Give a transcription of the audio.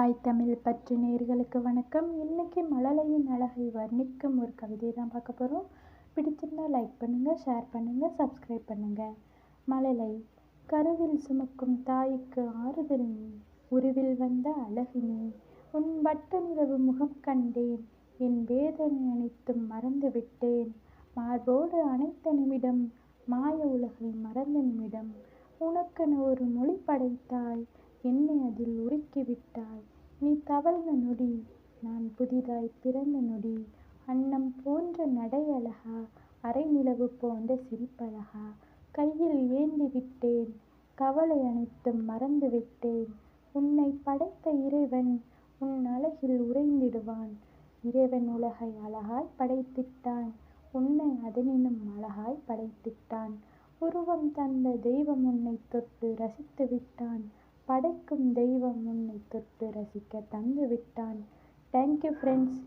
Hi Tamil பற்று நேயர்களுக்கு வணக்கம். இன்னைக்கு மழலையின் அழகை வர்ணிக்கும் ஒரு கவிதை தான் பார்க்க போகிறோம். பிடிச்சிருந்தா லைக் பண்ணுங்கள், ஷேர் பண்ணுங்கள், சப்ஸ்கிரைப் பண்ணுங்கள். மழலை. கருவில் சுமக்கும் தாய்க்கு ஆறுதல் நீ, உருவில் வந்த அழகு நீ. உன் வட்ட நிலவு முகம் கண்டேன், என் வேதனை அனைத்தும் மறந்து விட்டேன். மார்போடு அணைத்த நிமிடம், மாய உலகை மறந்த நிமிடம். உனக்கென ஒரு மொழி படைத்தாய், என்னை அதில் உருக்கிவிட்டாய். நீ தவழ்ந்த நொடி, நான் புதிதாய் பிறந்த நொடி. அன்னம் போன்ற நடை அழகா, அரை நிலவு போன்ற சிரிப்பழகா. கையில் ஏந்தி விட்டேன், கவலை அனைத்தும் மறந்து விட்டேன். உன்னை படைத்த இறைவன் உன் அழகில் உறைந்திடுவான். இறைவன் உலகை அழகாய் படைத்திட்டான், உன்னை அதனினும் அழகாய் படைத்திட்டான். உருவம் தந்த தெய்வம் உன்னை தொட்டு ரசித்து விட்டான். படைக்கும் தெய்வம் உன்னை தொட்டு ரசிக்க தந்து விட்டான். Thank you friends.